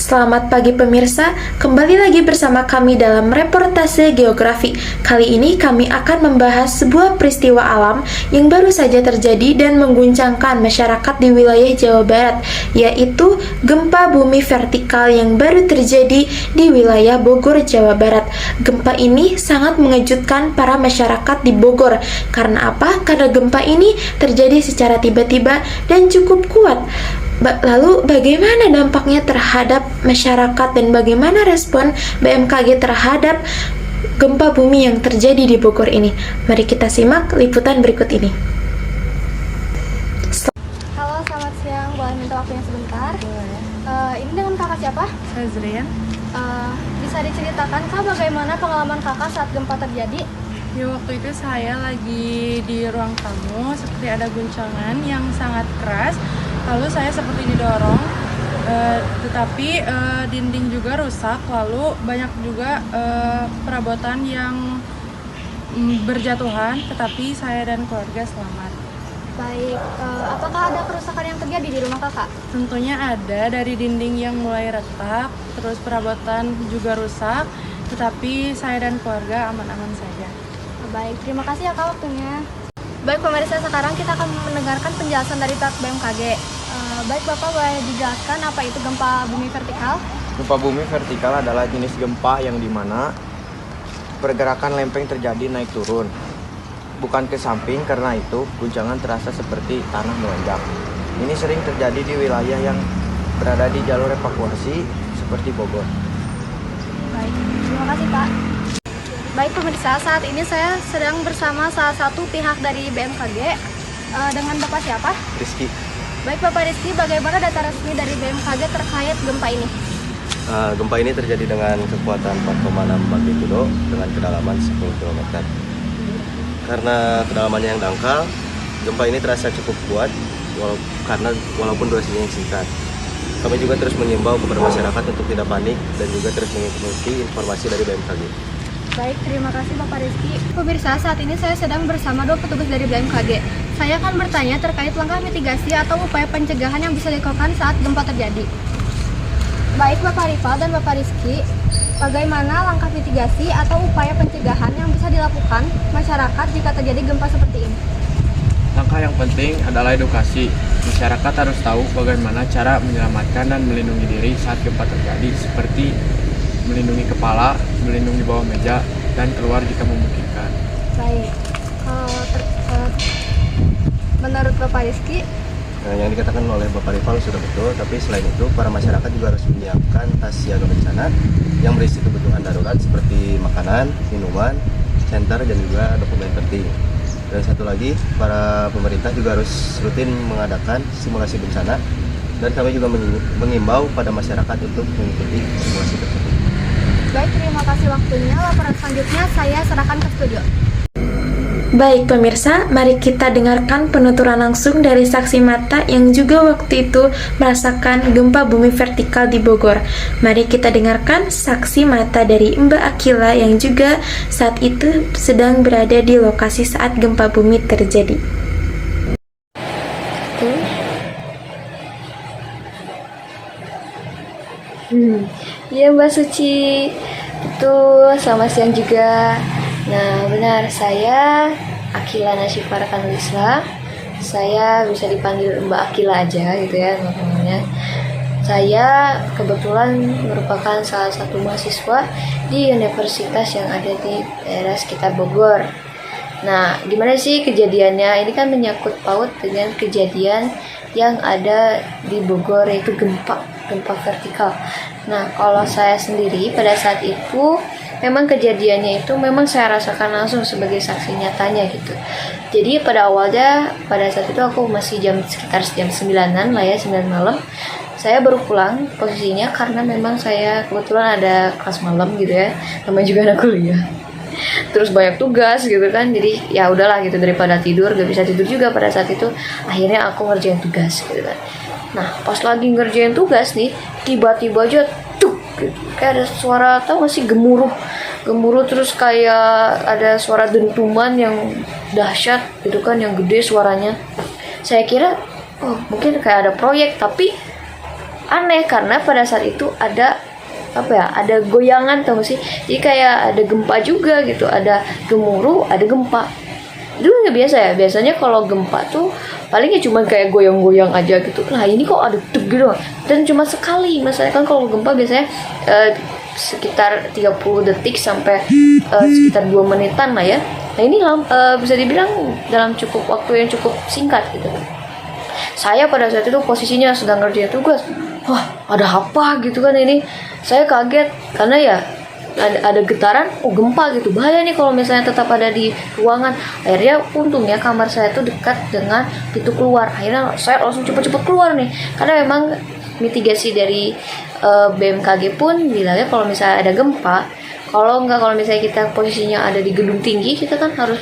Selamat pagi pemirsa, kembali lagi bersama kami dalam reportase geografi. Kali ini kami akan membahas sebuah peristiwa alam yang baru saja terjadi dan mengguncangkan masyarakat di wilayah Jawa Barat, yaitu gempa bumi vertikal yang baru terjadi di wilayah Bogor, Jawa Barat. Gempa ini sangat mengejutkan para masyarakat di Bogor. Karena apa? Karena gempa ini terjadi secara tiba-tiba dan cukup kuat. Lalu bagaimana dampaknya terhadap masyarakat dan bagaimana respon BMKG terhadap gempa bumi yang terjadi di Bogor ini? Mari kita simak liputan berikut ini. Halo, selamat siang. Boleh minta waktunya sebentar? Ini dengan kakak siapa? Azrian. Bisa diceritakan kak bagaimana pengalaman kakak saat gempa terjadi? Ya, waktu itu saya lagi di ruang tamu, seperti ada guncangan yang sangat keras. Lalu saya seperti didorong, tetapi dinding juga rusak. Lalu banyak juga perabotan yang berjatuhan, tetapi saya dan keluarga selamat. Baik, apakah ada kerusakan yang terjadi di rumah kakak? Tentunya ada, dari dinding yang mulai retak, terus perabotan juga rusak, tetapi saya dan keluarga aman-aman saja. Baik, terima kasih ya kak waktunya. Baik pemirsa, sekarang kita akan mendengarkan penjelasan dari pihak BMKG. Baik Bapak, boleh dijelaskan apa itu gempa bumi vertikal? Gempa bumi vertikal adalah jenis gempa yang dimana pergerakan lempeng terjadi naik turun, bukan ke samping. Karena itu guncangan terasa seperti tanah melonjak. Ini sering terjadi di wilayah yang berada di jalur evakuasi seperti Bogor. Baik, terima kasih Pak. Baik pemirsa, saat ini saya sedang bersama salah satu pihak dari BMKG. Dengan Bapak siapa? Rizky. Baik Bapak Rizky, bagaimana data resmi dari BMKG terkait gempa ini? Gempa ini terjadi dengan kekuatan 4,6 magnitudo dengan kedalaman 10 km. Karena kedalamannya yang dangkal, gempa ini terasa cukup kuat walaupun durasinya yang singkat. Kami juga terus mengimbau kepada masyarakat untuk tidak panik dan juga terus mengikuti informasi dari BMKG. Baik, terima kasih Bapak Rizky. Pemirsa, saat ini saya sedang bersama dua petugas dari BMKG. Saya akan bertanya terkait langkah mitigasi atau upaya pencegahan yang bisa dilakukan saat gempa terjadi. Baik Bapak Rival dan Bapak Rizky, bagaimana langkah mitigasi atau upaya pencegahan yang bisa dilakukan masyarakat jika terjadi gempa seperti ini? Langkah yang penting adalah edukasi. Masyarakat harus tahu bagaimana cara menyelamatkan dan melindungi diri saat gempa terjadi, seperti melindungi kepala, melindungi bawah meja, dan keluar jika memungkinkan. Baik, menurut Bapak Rizky, Yang dikatakan oleh Bapak Rival sudah betul, tapi selain itu para masyarakat juga harus menyiapkan tas siaga bencana yang berisi kebutuhan darurat seperti makanan, minuman, senter, dan juga dokumen penting. Dan satu lagi, para pemerintah juga harus rutin mengadakan simulasi bencana, dan kami juga mengimbau pada masyarakat untuk mengikuti simulasi tersebut. baik, terima kasih waktunya. Laporan selanjutnya saya serahkan ke studio. Baik pemirsa, mari kita dengarkan penuturan langsung dari saksi mata yang juga waktu itu merasakan gempa bumi vertikal di Bogor. Mari kita dengarkan saksi mata dari Mbak Akila yang juga saat itu sedang berada di lokasi saat gempa bumi terjadi. Iya Mbak Suci, betul, selamat siang juga. Nah benar, saya Akila Nasifar Kanulisla. Saya bisa dipanggil Mbak Akila aja gitu ya teman-temannya. Saya kebetulan merupakan salah satu mahasiswa di universitas yang ada di daerah sekitar Bogor. Nah gimana sih kejadiannya? Ini kan menyangkut paut dengan kejadian yang ada di Bogor, yaitu gempa vertikal. Nah, kalau saya sendiri pada saat itu memang kejadiannya itu memang saya rasakan langsung sebagai saksi nyatanya gitu. Jadi pada awalnya pada saat itu aku masih sekitar jam 9-an lah ya, 9 malam. Saya baru pulang posisinya karena memang saya kebetulan ada kelas malam gitu ya. Namanya juga anak kuliah. Terus banyak tugas gitu kan, jadi ya udahlah gitu, daripada tidur, gak bisa tidur juga pada saat itu, akhirnya aku ngerjain tugas gitu kan. Nah pas lagi ngerjain tugas nih, tiba-tiba aja tuh gitu, kayak ada suara, tau gak sih, gemuruh terus kayak ada suara dentuman yang dahsyat gitu kan, yang gede suaranya. Saya kira oh mungkin kayak ada proyek, tapi aneh karena pada saat itu ada ada goyangan tau gak sih, jadi kayak ada gempa juga gitu, ada gemuruh, ada gempa. Itu nggak biasa ya, biasanya kalau gempa tuh palingnya cuma kayak goyang-goyang aja gitu. Nah ini kok ada deg gitu, dan cuma sekali. Masalahnya kan kalau gempa biasanya sekitar 30 detik sampai sekitar 2 menitan lah ya. Nah ini bisa dibilang dalam waktu yang cukup singkat gitu. Saya pada saat itu posisinya sedang ngerjain tugas. Wah, ada apa gitu kan ini. Saya kaget karena ya ada getaran, gempa gitu. Bahaya nih kalau misalnya tetap ada di ruangan. Akhirnya untungnya kamar saya tuh dekat dengan pintu keluar. Akhirnya saya langsung cepet-cepet keluar nih. Karena memang mitigasi dari BMKG pun bilangnya kalau misalnya ada gempa, kalau misalnya kita posisinya ada di gedung tinggi, kita kan harus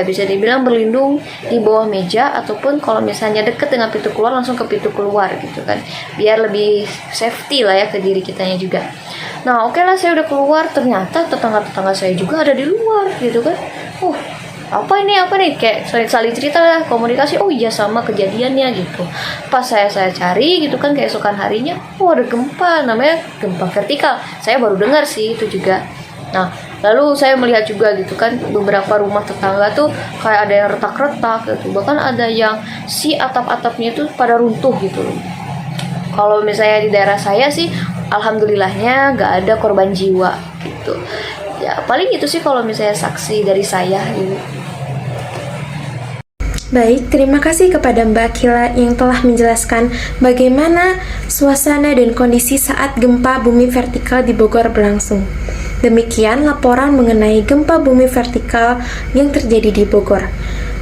bisa dibilang berlindung di bawah meja, ataupun kalau misalnya deket dengan pintu keluar langsung ke pintu keluar gitu kan, biar lebih safety lah ya ke diri kitanya juga. Nah oke lah, saya udah keluar, ternyata tetangga-tetangga saya juga ada di luar gitu kan. Apa nih kayak saling cerita lah, komunikasi. Oh iya sama kejadiannya gitu. Pas saya cari gitu kan keesokan harinya, ada gempa, namanya gempa vertikal. Saya baru dengar sih itu juga. Nah lalu saya melihat juga gitu kan beberapa rumah tetangga tuh kayak ada yang retak-retak gitu, bahkan ada yang si atap-atapnya itu pada runtuh gitu. Kalau misalnya di daerah saya sih alhamdulillahnya nggak ada korban jiwa gitu. Ya paling itu sih kalau misalnya saksi dari saya gitu. Baik, terima kasih kepada Mbak Akila yang telah menjelaskan bagaimana suasana dan kondisi saat gempa bumi vertikal di Bogor berlangsung. Demikian laporan mengenai gempa bumi vertikal yang terjadi di Bogor.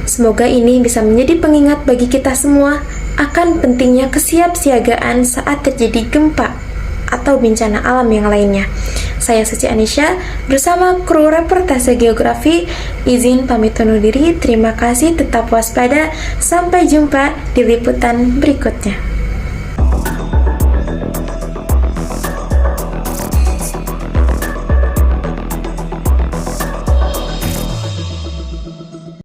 Semoga ini bisa menjadi pengingat bagi kita semua akan pentingnya kesiapsiagaan saat terjadi gempa atau bencana alam yang lainnya. Saya Suci Anisha bersama kru reportase geografi izin pamit undur diri. Terima kasih, tetap waspada. Sampai jumpa di liputan berikutnya.